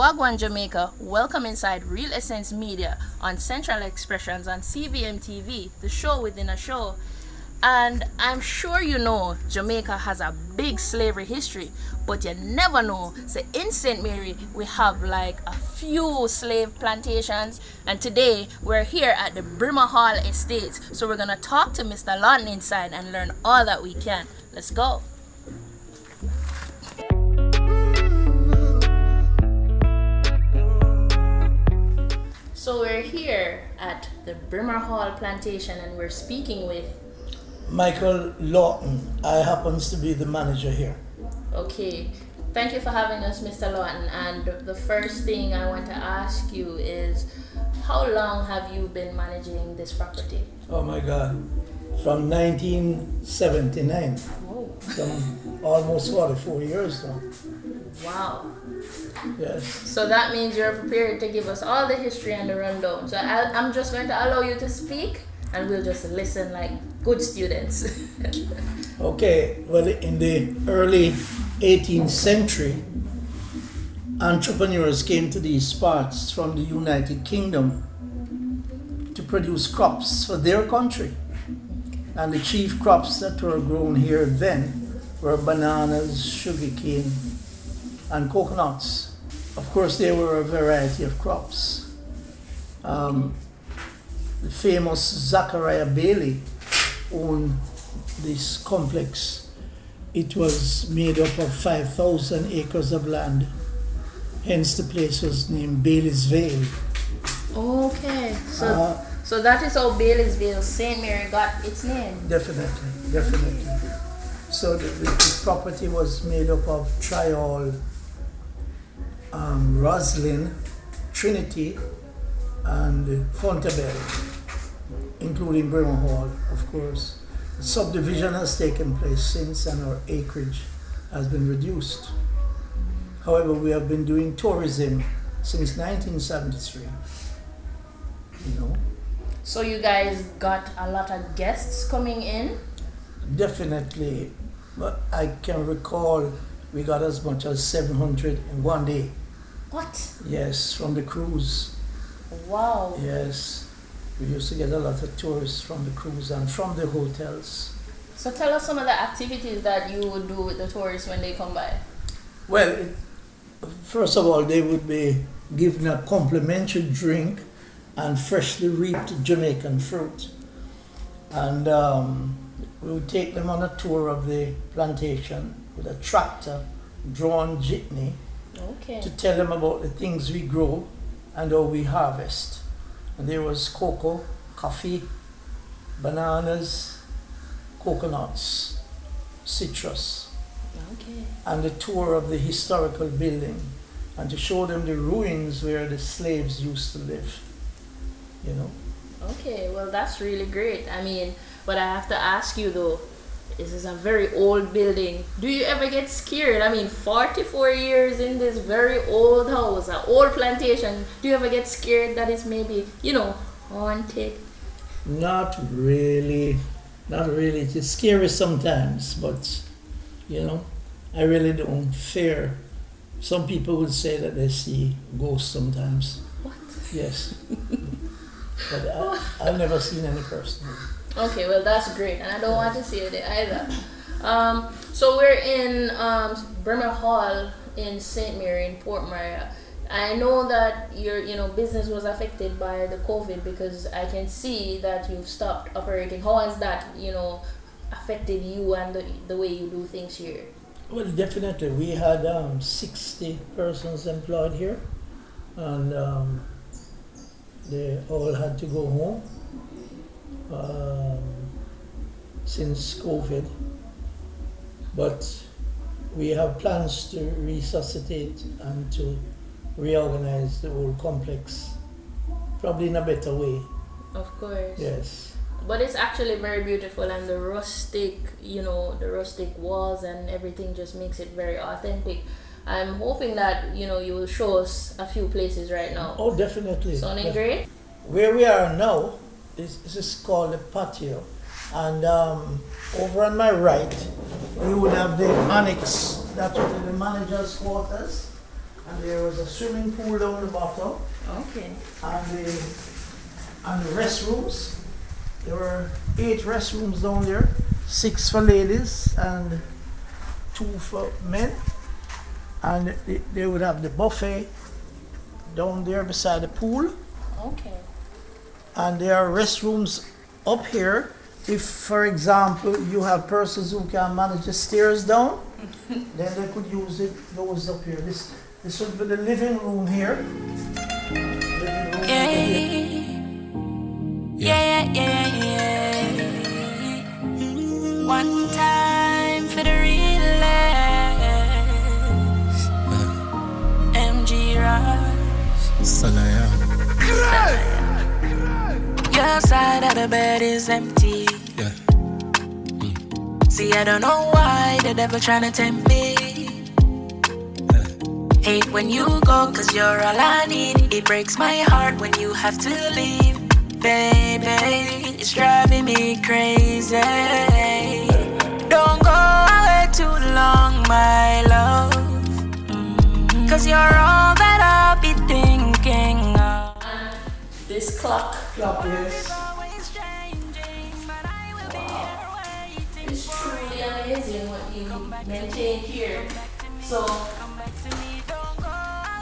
Wagwan Jamaica, welcome inside Real Essence Media on Central Expressions on CVM TV, the show within a show. And I'm sure you know Jamaica has a big slavery history, but you never know. So in St. Mary, we have like a few slave plantations, and today we're here at the Brimmer Hall Estate. So we're gonna talk to Mr. Lawton inside and learn all that we can. Let's go. So we're here at the Brimmer Hall Plantation and we're speaking with Michael Lawton. I happens to be the manager here. Okay, thank you for having us, Mr. Lawton. And the first thing I want to ask you is, how long have you been managing this property? Oh my God, from 1979, from almost 44 years now. Wow. Yes. So that means you're prepared to give us all the history and the rundown. So I'm just going to allow you to speak and we'll just listen like good students. Okay, well, in the early 18th century, entrepreneurs came to these parts from the United Kingdom to produce crops for their country. And the chief crops that were grown here then were bananas, sugarcane, and coconuts. Of course, there were a variety of crops. The famous Zachariah Bailey owned this complex. It was made up of 5,000 acres of land. Hence the place was named Bailey's Vale. Okay, so that is how Bailey'sville, St. Mary got its name. Definitely. So the property was made up of Trial, Roslyn, Trinity, and Fontabelle, including Brimmer Hall, of course. The subdivision has taken place since and our acreage has been reduced. However, we have been doing tourism since 1973. You know? So you guys got a lot of guests coming in? Definitely. But I can recall we got as much as 700 in one day. What? Yes, from the cruise. Wow. Yes. We used to get a lot of tourists from the cruise and from the hotels. So tell us some of the activities that you would do with the tourists when they come by. Well, first of all, they would be given a complimentary drink and freshly reaped Jamaican fruit. And we would take them on a tour of the plantation with a tractor, drawn jeepney, Okay. to tell them about the things we grow and how we harvest. And there was cocoa, coffee, bananas, coconuts, citrus, Okay. and a tour of the historical building, and to show them the ruins where the slaves used to live. You know? Okay, well that's really great. I mean, but I have to ask you though, this is a very old building. Do you ever get scared? I mean, 44 years in this very old house, an old plantation. Do you ever get scared that it's maybe, haunted? Not really. It's scary sometimes, but I really don't fear. Some people would say that they see ghosts sometimes. What? Yes. But I've never seen any person. Okay, well that's great, and I don't want to see it either. So we're in Brimmer Hall in St. Mary in Port Maria. I know that your business was affected by the COVID because I can see that you've stopped operating. How has that affected you and the way you do things here? Well, definitely. We had 60 persons employed here, and they all had to go home since COVID. But we have plans to resuscitate and to reorganize the whole complex, probably in a better way. Of course. Yes. But it's actually very beautiful, and the rustic walls and everything just makes it very authentic. I'm hoping that you will show us a few places right now. Oh, definitely. Sounding great? Where we are now is called the patio, and over on my right, we would have the annex, that would be the manager's quarters, And there was a swimming pool down the bottom. Okay. And the restrooms. There were 8 restrooms down there, 6 for ladies and 2 for men. And they would have the buffet down there beside the pool. Okay. And there are restrooms up here. If, for example, you have persons who can manage the stairs down, then they could use those up here. This would be the living room here. One time for the realest. MG Rush. Salaya. Your side of the bed is empty. Yeah. See, I don't know why the devil tryna tempt me. Hate when you go, cause you're all I need. It breaks my heart when you have to leave. Baby, it's driving me crazy. Don't go away too long, my love. Cause you're all that I'll be thinking of. This clock. Yes. It's truly amazing what you maintain here. So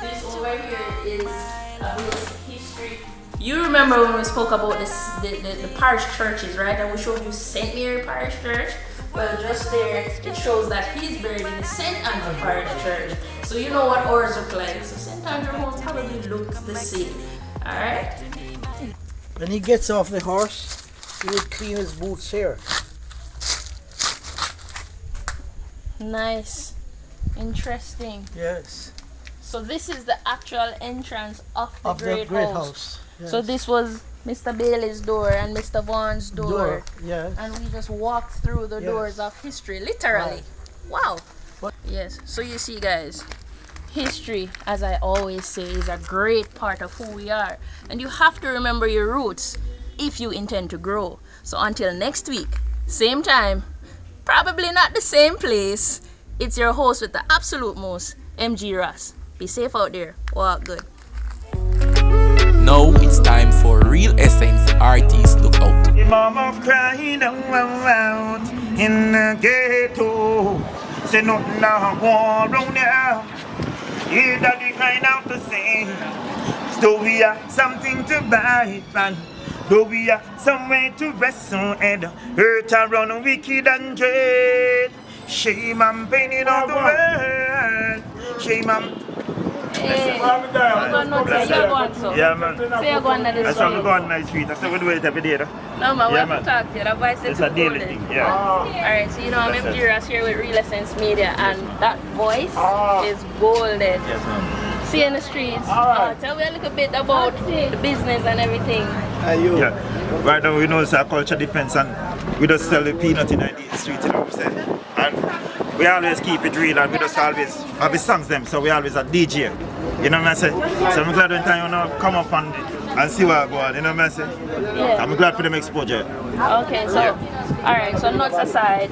this over here is a bit of history. You remember when we spoke about the parish churches, right? And we showed you St. Mary Parish Church. Well, just there, it shows that he's buried in the St. Andrew Parish Church. So you know what ours look like. So St. Andrew Hall probably looks the same. Alright? When he gets off the horse, he would clean his boots here. Nice. Interesting. Yes. So this is the actual entrance of the great house. Yes. So this was Mr. Bailey's door and Mr. Vaughn's door. Yes. And we just walked through the doors of history, literally. Wow. Yes. So you see, guys, history, as I always say, is a great part of who we are. And you have to remember your roots if you intend to grow. So until next week, same time, probably not the same place, it's your host with the absolute most, MG Ross. Be safe out there. Walk good. Now it's time for Real Essence Artiste Look Out. Mama crying out in the ghetto. Say nothing now going wrong there. Yeah, daddy crying out to say, still we are something to bite man. Though we are somewhere to rest on and hurt around wicked and dread. Shame and pain in all the world. Shame and Hey, yeah, man. Say you're going to the I street. saw go on my street. I said we do it every day. Though. No, man, we Yeah, have man. to talk to you. That voice is It's a daily thing. Yeah. Alright, so you know I'm That's MG Ross here with Real Essence Media, and that voice is golden. Yes, man. See you in the streets. Tell me a little bit about the business and everything. Yeah. Right now we know it's a culture defense and we just sell the peanut in the street, you know what I'm saying? And we always keep it real and we just always have the songs them, so we always a DJ. You know what I'm saying? So I'm glad when time you know come up and see what I go on, you know what I'm saying? Yeah. I'm glad for them exposure. Okay, so alright, so nuts aside,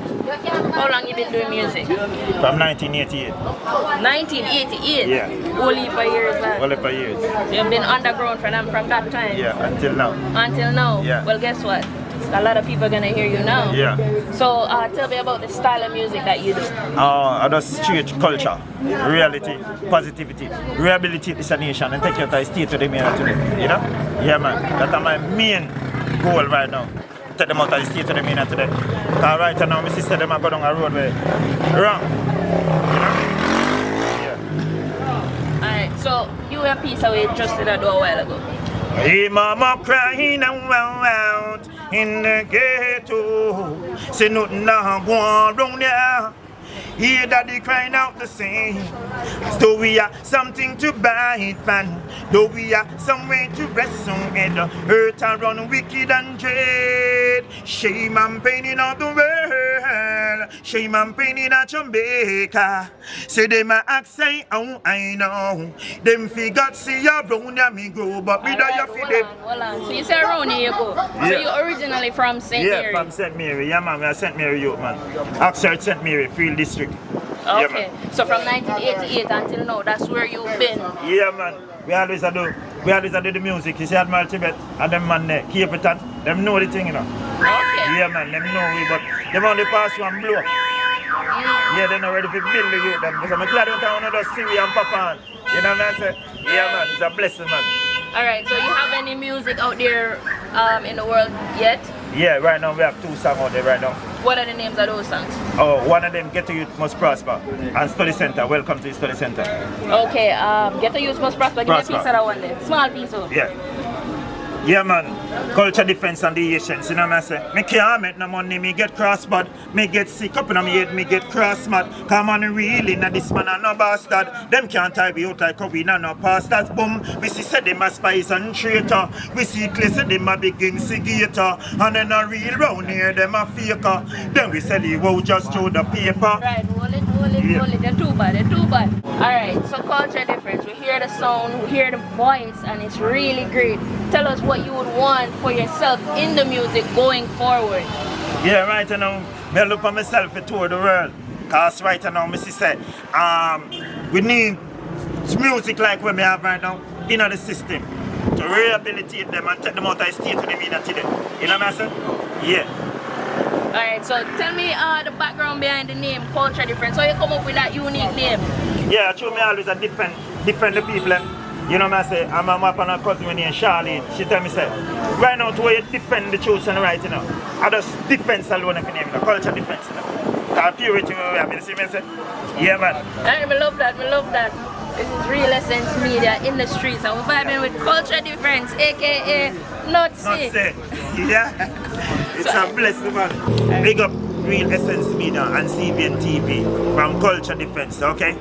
how long you been doing music? From 1988. 1988? Yeah. Only for years, man. All for years. So you've been underground from that time? Yeah, until now. Until now? Yeah. Well, guess what? A lot of people are gonna hear you now. Yeah. So tell me about the style of music that you do. I just street culture, reality, positivity, rehabilitate this nation and take you to the state to the main today. You know? Yeah, man. That's my main goal right now. Take them out of the state to the main today. Because right now, my sister them are going down a road where wrong. You know? Yeah. Alright, so you were a piece away just in a door a while ago. Hey, mama crying out in the ghetto. Say nothing now going wrong there. Hear daddy crying out the same. Though we are something to bite man. Though we are somewhere to rest on and hurt around wicked and dread. Shame and pain in all the world. Shame and pain in a Jamaica. Say them a ask say, oh I know. Them figure see you round and me grow. But we don't you feel them. Hold on. So you say around here you go. Yeah. So you originally from St. Yeah, Mary? from St. Mary. Yeah, man, we are St. Mary youth, man. Oxford St. Mary, Field District. Okay. So from 1988 until now, that's where you've been. Yeah, man. We always do the music. You see Admiral Tibet and them man there, keep it at. Them know the thing, you know. Okay. Yeah, man. Them know we, but them only pass one blow. Yeah, they're not ready for build the youth. Because I'm glad that I want to see we and Papa. You know what I'm saying? Yeah, man. It's a blessing, man. Alright, so you have any music out there in the world yet? Yeah, right now we have 2 songs out there right now. What are the names of those songs? Oh, one of them, Get to Youth Must Prosper, and Study Center. Welcome to the Study Center. Okay, Get to Youth Must Prosper. Give me a piece of that one there. Small piece of. Yeah. Yeah, man. Culture defense and the Asians, you know what I'm saying? Me can't make no money, me get cross-bud, me get sick up in my head, me get cross-mad. Come on, really, now this man a no bastard. Them can't tie me out like we no pastors. Boom, we see say them a spies and traitor. We see clear say them a big instigator. And then a real round here, them a faker. Then we say the wow just through the paper. Right, hold it. They're too bad. Alright, so culture difference. We hear the sound, we hear the voice, and it's really great. Tell us what you would want for yourself in the music going forward. Yeah, right now, I look for myself to tour the world. Because right now, I say, we need music like what we have right now in the system to rehabilitate them and take them out of the state to them in today. You know what I'm saying? Yeah. Alright, so tell me the background behind the name, culture difference. How you come up with that unique name? Yeah, true, me always a different the people. You know what I say? I'm a map and a cousin named Charlie. She tell me, say, right now, to where you defend the truth and right, you know. I just defense alone if you name it, culture defense, you know. Because purity we have, you see me say? Yeah, man. I love that. This is Real Essence Media in the streets, and we're vibing with culture difference, aka not say. Yeah. It's a blessing, man. Big up Real Essence Media and CVN TV from Culture Defense, okay?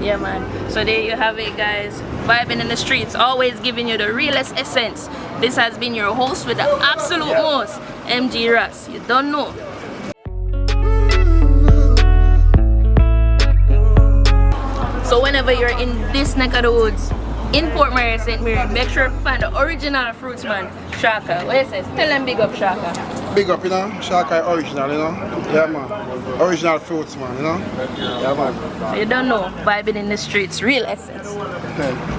Yeah, man. So there you have it, guys. Vibing in the streets, always giving you the realest essence. This has been your host with the absolute most, MG Ross. You don't know. So whenever you're in this neck of the woods, in Port Mary, St. Mary, make sure to find the original fruits man, Shaka. What you say? Tell them big up Shaka. Big up, you know. Shaka original, you know. Yeah, man. Original fruits, man, you know. Yeah, man. So you don't know, vibing in the streets, Real Essence. Okay.